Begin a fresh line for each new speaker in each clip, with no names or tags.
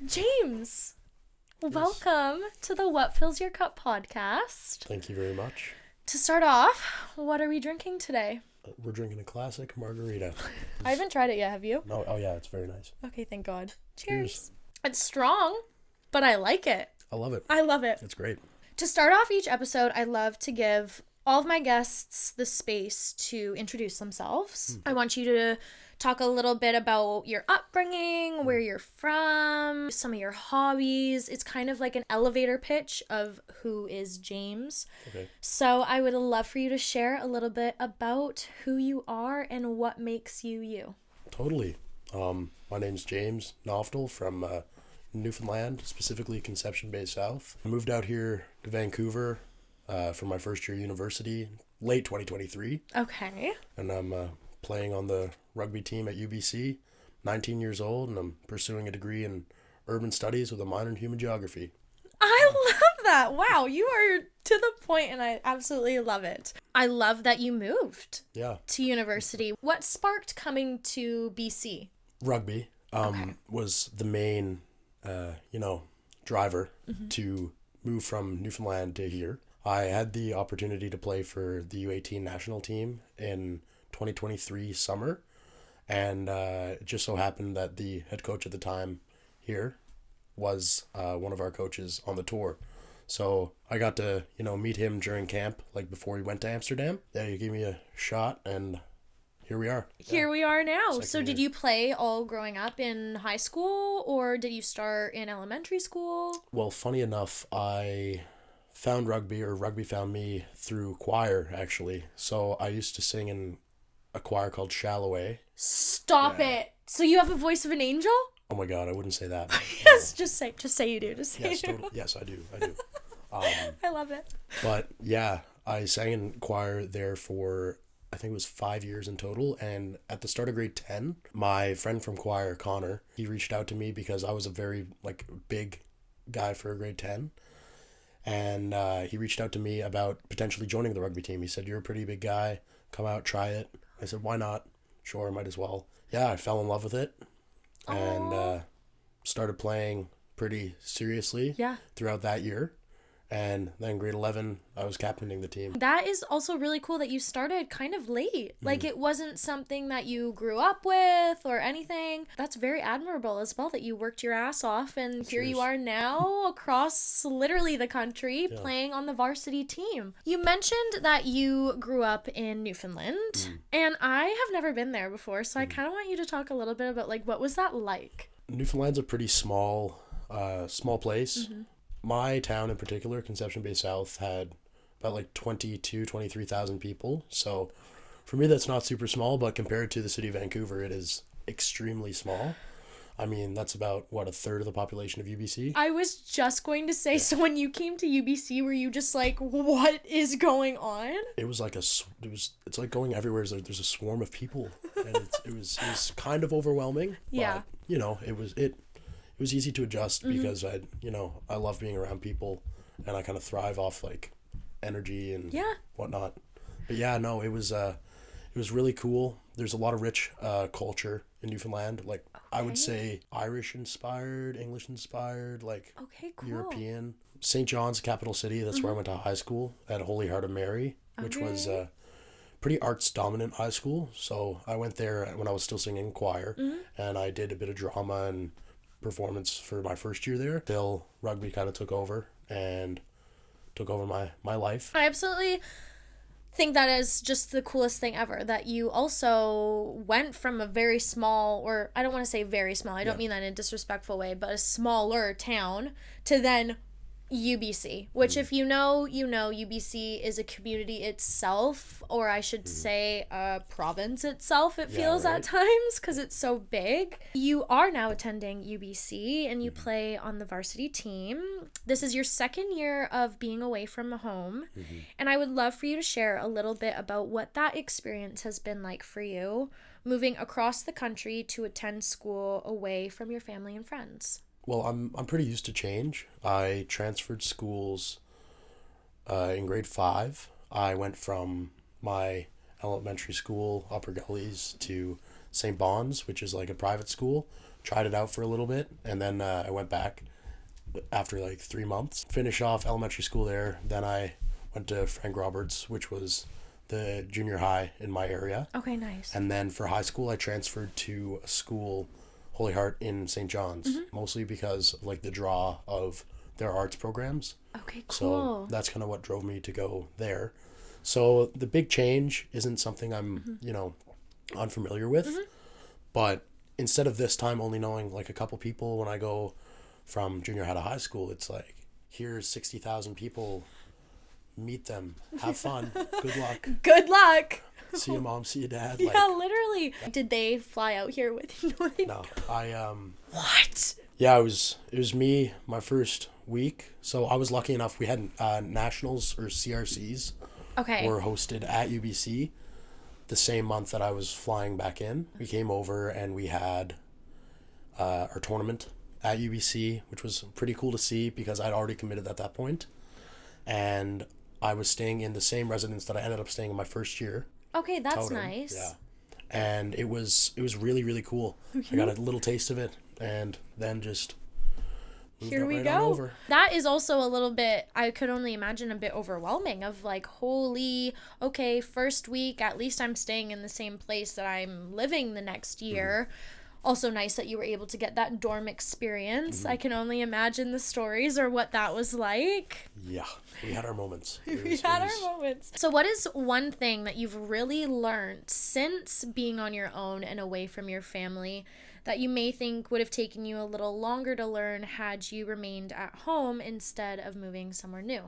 James, welcome to the What Fills Your Cup podcast.
Thank you very much.
To start off, what are we drinking today?
We're drinking a classic margarita.
I haven't tried it yet, have you?
No, oh yeah, it's very nice.
Okay, thank God. Cheers. It's strong, but I like it.
I love it.
I love it.
It's great.
To start off each episode, I love to give all of my guests the space to introduce themselves. I want you to talk a little bit about your upbringing, where you're from, some of your hobbies. It's kind of like an elevator pitch of who is James.
Okay.
So I would love for you to share a little bit about who you are and what makes you you.
Totally. My name's James Noftall from Newfoundland, specifically Conception Bay South. I moved out here to Vancouver for my first year university, late 2023.
Okay.
And I'm playing on the rugby team at UBC, 19 years old, and I'm pursuing a degree in urban studies with a minor in human geography.
I love that. Wow, you are to the point and I absolutely love it. I love that you moved to university. What sparked coming to BC?
Rugby was the main, driver to move from Newfoundland to here. I had the opportunity to play for the U18 national team in 2023 summer, and it just so happened that the head coach at the time here was one of our coaches on the tour. So I got to, meet him during camp, like before he went to Amsterdam. Yeah, he gave me a shot, and here we are.
Here we are now.
Second
So did
year.
you play all growing up in high school, or did you start in elementary school?
Well, funny enough, I found rugby, or rugby found me through choir, actually. So I used to sing in a choir called Shalloway.
Stop it. So you have a voice of an angel?
Oh my God, I wouldn't say that.
Yes, just say you do. Just say
Yes,
you do.
totally. Yes, I do.
I love it.
But yeah, I sang in choir there for, I think it was 5 years in total. And at the start of grade 10, my friend from choir, Connor, he reached out to me because I was a very big guy for a grade 10. And he reached out to me about potentially joining the rugby team. He said, "You're a pretty big guy. Come out, try it." I said, "Why not? Sure, might as well." Yeah, I fell in love with it and started playing pretty seriously throughout that year. And then grade 11, I was captaining the team.
That is also really cool that you started kind of late. Like it wasn't something that you grew up with or anything. That's very admirable as well that you worked your ass off and here you are now across literally the country playing on the varsity team. You mentioned that you grew up in Newfoundland and I have never been there before, so I kind of want you to talk a little bit about what was that like?
Newfoundland's a pretty small place. My town in particular, Conception Bay South, had about 23,000 people. So for me, that's not super small, but compared to the city of Vancouver, it is extremely small. I mean, that's about, a third of the population of UBC?
I was just going to say, so when you came to UBC, were you just what is going on?
It was it's like going everywhere. There's a swarm of people, and it was kind of overwhelming.
Yeah.
But, it was easy to adjust because I love being around people and I kind of thrive off energy and whatnot. But yeah, no, it was really cool. There's a lot of rich culture in Newfoundland. I would say Irish inspired, English inspired,
okay, cool.
European. St. John's, capital city. That's where I went to high school at Holy Heart of Mary, which was pretty arts dominant high school. So I went there when I was still singing choir and I did a bit of drama and performance for my first year there till rugby kind of took over my life.
I absolutely think that is just the coolest thing ever, that you also went from a very small, or I don't want to say very small, I don't mean that in a disrespectful way, but a smaller town to then UBC, which if you know, UBC is a community itself, or I should say a province itself, it feels at times, because it's so big. You are now attending UBC and you play on the varsity team. This is your second year of being away from home, and I would love for you to share a little bit about what that experience has been like for you, moving across the country to attend school away from your family and friends.
Well, I'm pretty used to change. I transferred schools in grade 5. I went from my elementary school, Upper Gullies, to St. Bon's, which is a private school, tried it out for a little bit, and then I went back after like 3 months. Finished off elementary school there. Then I went to Frank Roberts, which was the junior high in my area.
Okay, nice.
And then for high school, I transferred to a school, Holy Heart in St. John's, mostly because of like the draw of their arts programs.
Okay, cool.
So that's kind of what drove me to go there. So the big change isn't something I'm, unfamiliar with. But instead of this time only knowing like a couple people, when I go from junior high to high school, it's like, here's 60,000 people, meet them, have fun, good luck.
Good luck.
See your mom, see your dad.
Yeah, literally. Did they fly out here with you?
No,
What?
Yeah, it was me my first week. So I was lucky enough. We had nationals or CRCs.
Okay.
Were hosted at UBC the same month that I was flying back in. We came over and we had our tournament at UBC, which was pretty cool to see because I'd already committed at that point. And I was staying in the same residence that I ended up staying in my first year.
Okay, that's
Totem.
nice.
Yeah. And it was really, really cool. I got a little taste of it and then just
here we go. That is also a little bit, I could only imagine, a bit overwhelming of like, holy, okay, first week, at least I'm staying in the same place that I'm living the next year. Also nice that you were able to get that dorm experience. I can only imagine the stories or what that was like.
Yeah, we had our moments.
We had our moments. So what is one thing that you've really learned since being on your own and away from your family that you may think would have taken you a little longer to learn had you remained at home instead of moving somewhere new?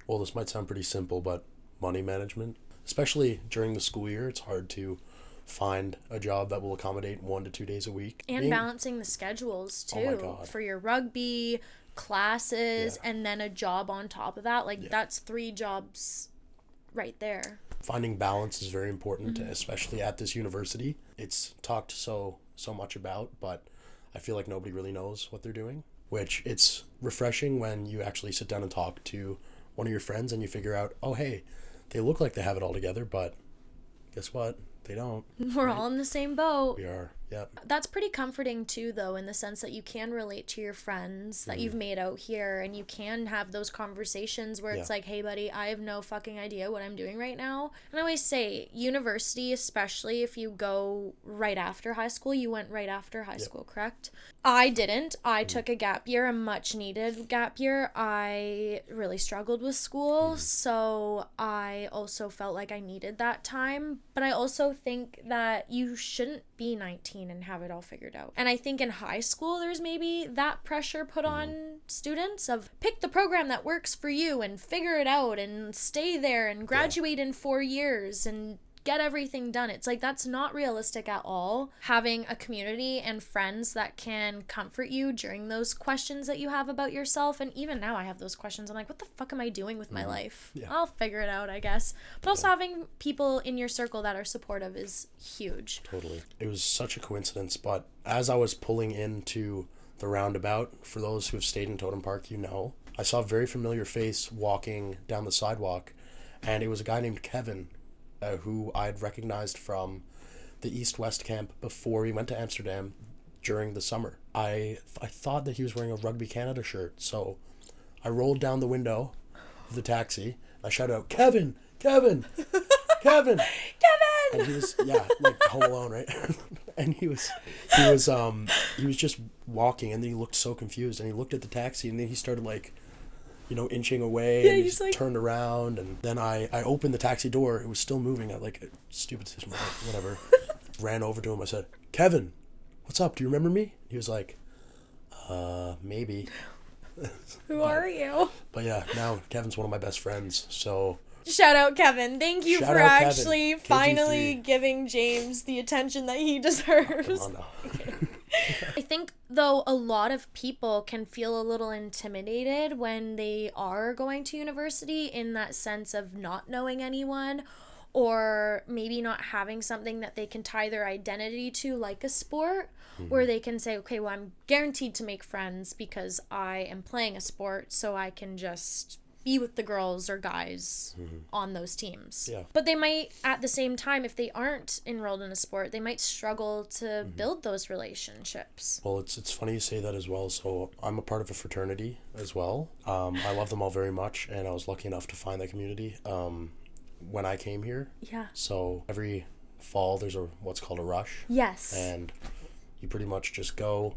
Well, this might sound pretty simple, but money management, especially during the school year, it's hard to find a job that will accommodate 1 to 2 days a week.
And balancing the schedules too.
Oh my God.
For your rugby, classes, and then a job on top of that. Like that's 3 jobs right there.
Finding balance is very important, especially at this university. It's talked so much about, but I feel like nobody really knows what they're doing, which it's refreshing when you actually sit down and talk to one of your friends and you figure out, oh, hey, they look like they have it all together, but guess what? They don't.
We're all in the same boat.
We are. Yep.
That's pretty comforting too, though, in the sense that you can relate to your friends that you've made out here, and you can have those conversations where it's like, hey buddy, I have no fucking idea what I'm doing right now. And I always say university, especially if you go right after high school, you went right after high school, correct? I didn't. I took a gap year, a much needed gap year. I really struggled with school, so I also felt like I needed that time. But I also think that you shouldn't be 19 and have it all figured out. And I think in high school, there's maybe that pressure put on students of pick the program that works for you and figure it out and stay there and graduate in 4 years and get everything done. It's like, that's not realistic at all. Having a community and friends that can comfort you during those questions that you have about yourself. And even now I have those questions. I'm like, what the fuck am I doing with my life? I'll figure it out, I guess. But also having people in your circle that are supportive is huge.
Totally. It was such a coincidence, but as I was pulling into the roundabout, for those who have stayed in Totem Park, I saw a very familiar face walking down the sidewalk, and it was a guy named Kevin, who I'd recognized from the East-West camp before we went to Amsterdam during the summer. I thought that he was wearing a Rugby Canada shirt, so I rolled down the window of the taxi. I shouted out, Kevin! Kevin! Kevin!
Kevin!
And he was, like Home Alone, right? And he was just walking, and then he looked so confused, and he looked at the taxi, and then he started like, inching away, and he like turned around, and then I opened the taxi door. It was still moving. I like a stupid system, whatever. Ran over to him. I said, Kevin, what's up? Do you remember me? He was like, maybe.
Who are you?
But yeah, now Kevin's one of my best friends, so...
Shout out Kevin. Thank you for actually finally giving James the attention that he deserves.
Oh, no.
Okay. I think, though, a lot of people can feel a little intimidated when they are going to university, in that sense of not knowing anyone, or maybe not having something that they can tie their identity to, like a sport, where they can say, okay, well, I'm guaranteed to make friends because I am playing a sport, so I can just be with the girls or guys on those teams.
Yeah.
But they might, at the same time, if they aren't enrolled in a sport, they might struggle to build those relationships.
Well, it's funny you say that as well. So I'm a part of a fraternity as well. I love them all very much, and I was lucky enough to find that community when I came here.
Yeah.
So every fall there's what's called a rush.
Yes.
And you pretty much just go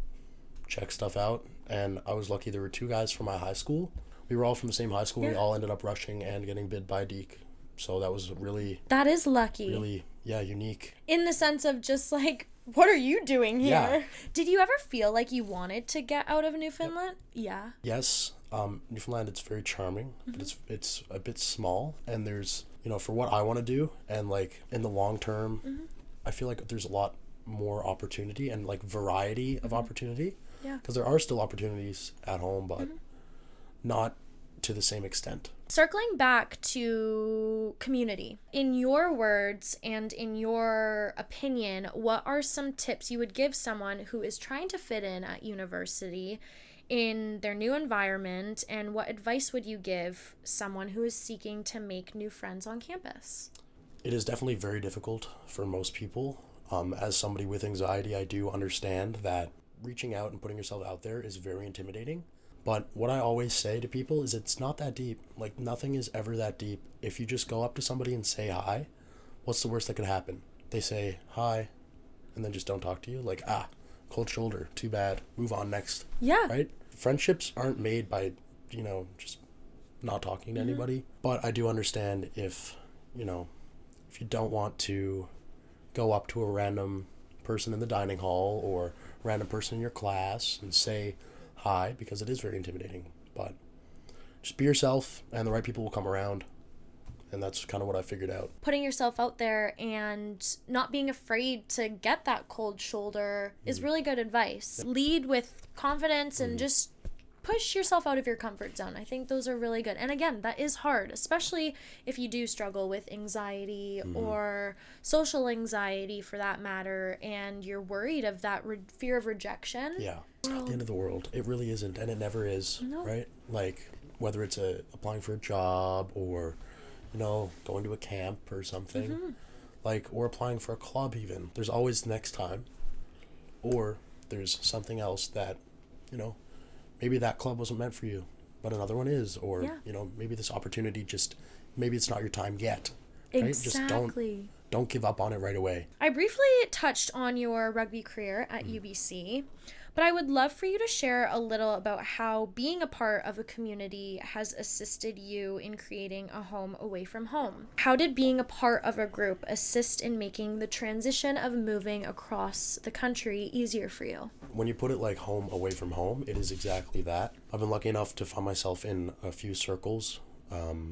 check stuff out. And I was lucky there were 2 guys from my high school. We were all from the same high school. Yeah. We all ended up rushing and getting bid by Deke. So that was
That is lucky.
Really, yeah, unique.
In the sense of just like, what are you doing here? Yeah. Did you ever feel like you wanted to get out of Newfoundland? Yep. Yeah.
Yes. Newfoundland, it's very charming, but it's a bit small. And there's, for what I want to do and like in the long term, I feel like there's a lot more opportunity and like variety of opportunity.
Yeah.
Because there are still opportunities at home, but not to the same extent.
Circling back to community, in your words and in your opinion, what are some tips you would give someone who is trying to fit in at university in their new environment, and what advice would you give someone who is seeking to make new friends on campus?
It is definitely very difficult for most people. As somebody with anxiety, I do understand that reaching out and putting yourself out there is very intimidating. But what I always say to people is it's not that deep. Like, nothing is ever that deep. If you just go up to somebody and say hi, what's the worst that could happen? They say hi and then just don't talk to you. Like, cold shoulder, too bad, move on next.
Yeah.
Right? Friendships aren't made by, just not talking to anybody. But I do understand if you don't want to go up to a random person in the dining hall or random person in your class and say hi, because it is very intimidating. But just be yourself and the right people will come around. And that's kind of what I figured out.
Putting yourself out there and not being afraid to get that cold shoulder is really good advice. Yep. Lead with confidence and just push yourself out of your comfort zone. I think those are really good. And again, that is hard, especially if you do struggle with anxiety or social anxiety for that matter, and you're worried of that fear of rejection.
Yeah. It's not the end of the world. It really isn't, and it never is, right? Like, whether it's applying for a job or, going to a camp or something, or applying for a club even. There's always next time, or there's something else that, maybe that club wasn't meant for you, but another one is, or, maybe this opportunity maybe it's not your time yet. Right?
Exactly.
Just don't give up on it right away.
I briefly touched on your rugby career at UBC, but I would love for you to share a little about how being a part of a community has assisted you in creating a home away from home. How did being a part of a group assist in making the transition of moving across the country easier for you?
When you put it like home away from home, it is exactly that. I've been lucky enough to find myself in a few circles,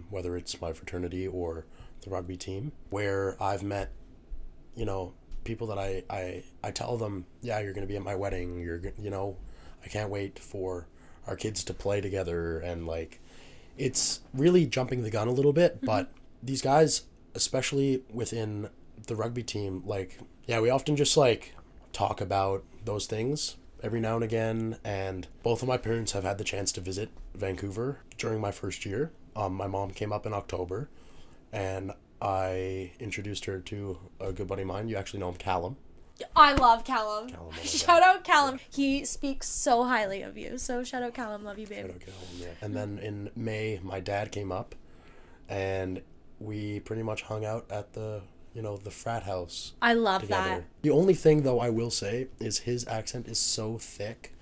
whether it's my fraternity or the rugby team, where I've met, people that I tell them, yeah, you're going to be at my wedding. I can't wait for our kids to play together. And it's really jumping the gun a little bit, but these guys, especially within the rugby team, we often just talk about those things every now and again. And both of my parents have had the chance to visit Vancouver during my first year. My mom came up in October, and I introduced her to a good buddy of mine. You actually know him, Callum.
I love Callum. Shout out Callum. He speaks so highly of you. So shout out Callum. Love you, babe.
Shout out Callum, yeah. And then in May, my dad came up, and we pretty much hung out at the frat house.
I love
together.
that.
The only thing, though, I will say is his accent is so thick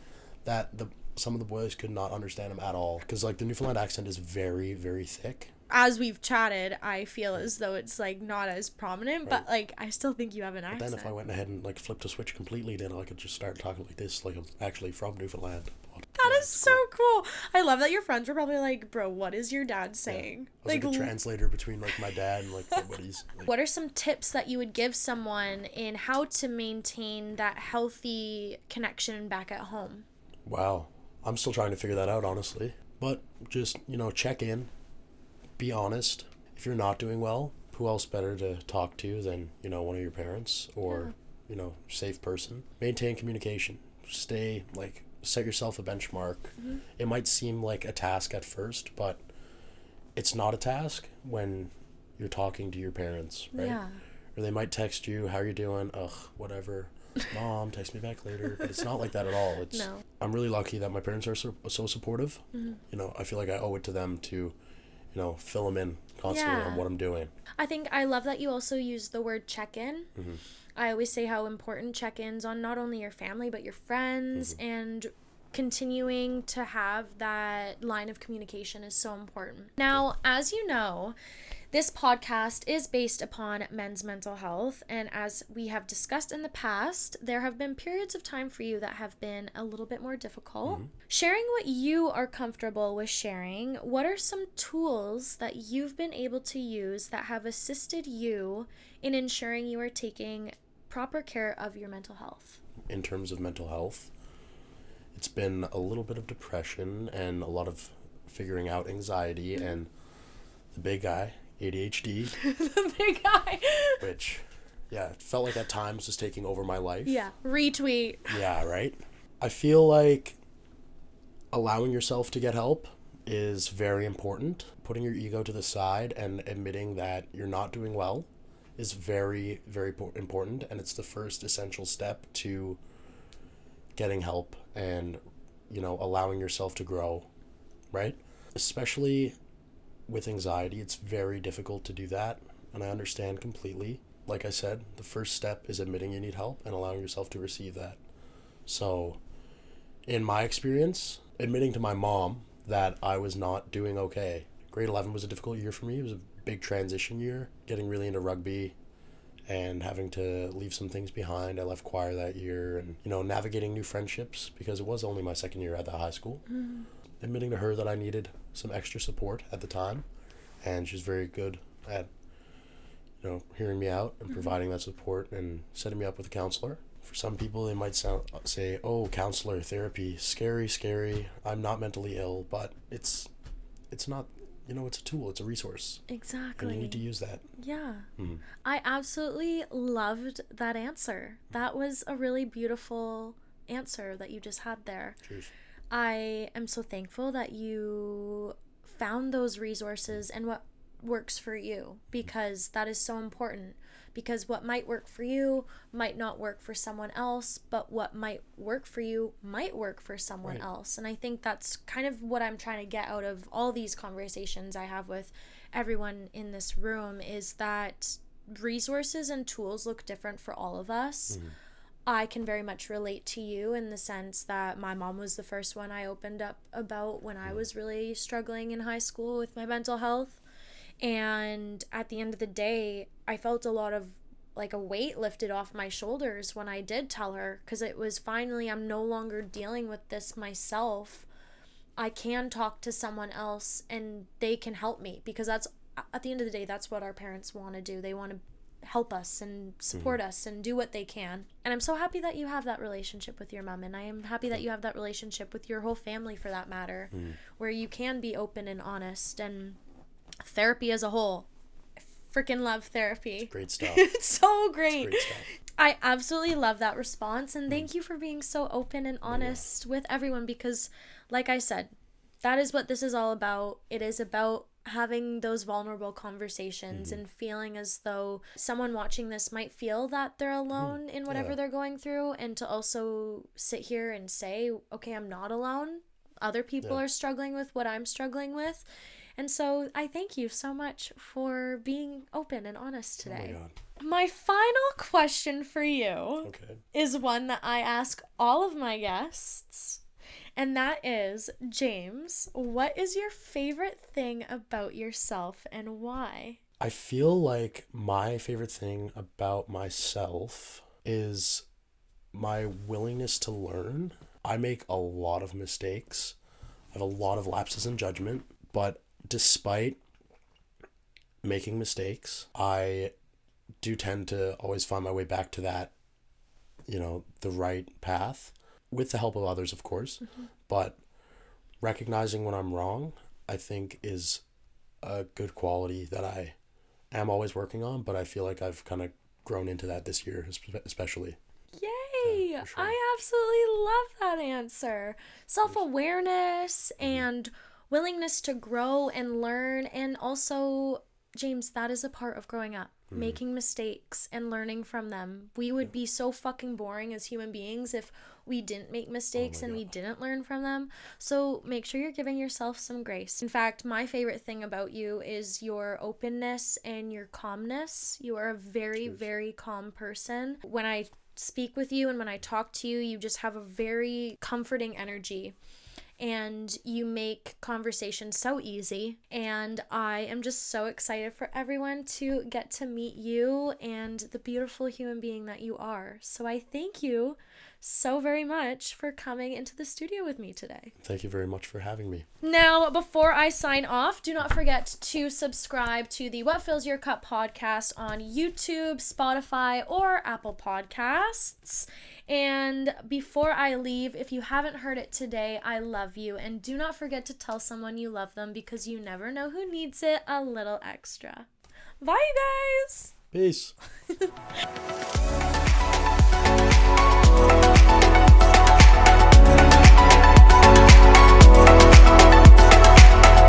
that some of the boys could not understand him at all. Because, the Newfoundland accent is very, very thick.
As we've chatted, I feel as though it's not as prominent, right. But I still think you have an accent.
But then if I went ahead and flipped a switch completely, then I could just start talking like this, I'm actually from Newfoundland.
That is so cool. I love that your friends were probably like, bro, what is your dad saying?
Yeah. I was a translator between my dad and my buddies.
What are some tips that you would give someone in how to maintain that healthy connection back at home?
Wow. I'm still trying to figure that out, honestly. But just, check in. Be honest. If you're not doing well, who else better to talk to than, one of your parents or, safe person. Maintain communication. Stay, set yourself a benchmark. It might seem like a task at first, but it's not a task when you're talking to your parents, right?
Yeah.
Or they might text you, how are you doing? Ugh, whatever. Mom, text me back later. But it's not like that at all. It's
No.
I'm really lucky that my parents are so supportive.
Mm-hmm.
You know, I feel like I owe it to them to, you know, fill them in constantly on what I'm doing.
I think I love that you also use the word check-in.
Mm-hmm.
I always say how important check-ins on not only your family but your friends, and continuing to have that line of communication is so important. Now, as you know, this podcast is based upon men's mental health, and as we have discussed in the past, there have been periods of time for you that have been a little bit more difficult.
Mm-hmm.
Sharing what you are comfortable with sharing, what are some tools that you've been able to use that have assisted you in ensuring you are taking proper care of your mental health?
In terms of mental health, it's been a little bit of depression and a lot of figuring out anxiety and the big guy, ADHD.
The big guy.
Which, yeah, it felt like at times was taking over my life.
Yeah, retweet.
Yeah, right? I feel like allowing yourself to get help is very important. Putting your ego to the side and admitting that you're not doing well is very, very important. And it's the first essential step to getting help and, you know, allowing yourself to grow, right? Especially with anxiety, it's very difficult to do that. And I understand completely. Like I said, the first step is admitting you need help and allowing yourself to receive that. So, in my experience, admitting to my mom that I was not doing okay. Grade 11 was a difficult year for me. It was a big transition year, getting really into rugby and having to leave some things behind. I left choir that year and, you know, navigating new friendships because it was only my second year at the high school. Mm-hmm. Admitting to her that I needed some extra support at the time, and she's very good at, you know, hearing me out and providing that support and setting me up with a counselor. For some people, they might say, oh, counselor, therapy, scary, I'm not mentally ill, but it's not, you know, it's a tool, it's a resource.
Exactly.
And you need to use that.
Yeah.
Mm-hmm.
I absolutely loved that answer. That was a really beautiful answer that you just had there.
Cheers.
I am so thankful that you found those resources and what works for you, because that is so important. Because what might work for you might not work for someone else, but what might work for you might work for someone else. And I think that's kind of what I'm trying to get out of all these conversations I have with everyone in this room, is that resources and tools look different for all of us. Mm-hmm. I can very much relate to you in the sense that my mom was the first one I opened up about when I was really struggling in high school with my mental health. And at the end of the day, I felt a lot of like a weight lifted off my shoulders when I did tell her, because it was finally, I'm no longer dealing with this myself. I can talk to someone else and they can help me, because that's, at the end of the day, that's what our parents want to do. They want to help us and support us and do what they can. And I'm so happy that you have that relationship with your mom, and I am happy that you have that relationship with your whole family, for that matter, where you can be open and honest. And therapy as a whole, I freaking love therapy.
It's great stuff.
It's so great.
It's great stuff.
I absolutely love that response, and thank you for being so open and honest with everyone, because like I said, that is what this is all about. It is about having those vulnerable conversations and feeling as though someone watching this might feel that they're alone in whatever they're going through, and to also sit here and say, okay, I'm not alone. Other people are struggling with what I'm struggling with. And so I thank you so much for being open and honest today.
Oh my God.
My final question for you is one that I ask all of my guests. And that is, James, what is your favorite thing about yourself and why?
I feel like my favorite thing about myself is my willingness to learn. I make a lot of mistakes. I have a lot of lapses in judgment, but despite making mistakes, I do tend to always find my way back to that, you know, the right path, with the help of others, of course. But recognizing when I'm wrong, I think, is a good quality that I am always working on, but I feel like I've kind of grown into that this year, especially.
Yay!
Yeah, for sure.
I absolutely love that answer. Self-awareness and willingness to grow and learn. And also, James, that is a part of growing up. Making mistakes and learning from them. We would be so fucking boring as human beings if we didn't make mistakes and we didn't learn from them. So make sure you're giving yourself some grace. In fact, my favorite thing about you is your openness and your calmness. You are a very, very calm person. When I speak with you and when I talk to you, you just have a very comforting energy. And you make conversation so easy. And I am just so excited for everyone to get to meet you and the beautiful human being that you are. So I thank you so very much for coming into the studio with me today.
Thank you very much for having me.
Now, before I sign off, do not forget to subscribe to the What Fills Your Cup podcast on YouTube, Spotify, or Apple Podcasts. And before I leave, if you haven't heard it today, I love you. And do not forget to tell someone you love them, because you never know who needs it a little extra. Bye, you guys!
Peace.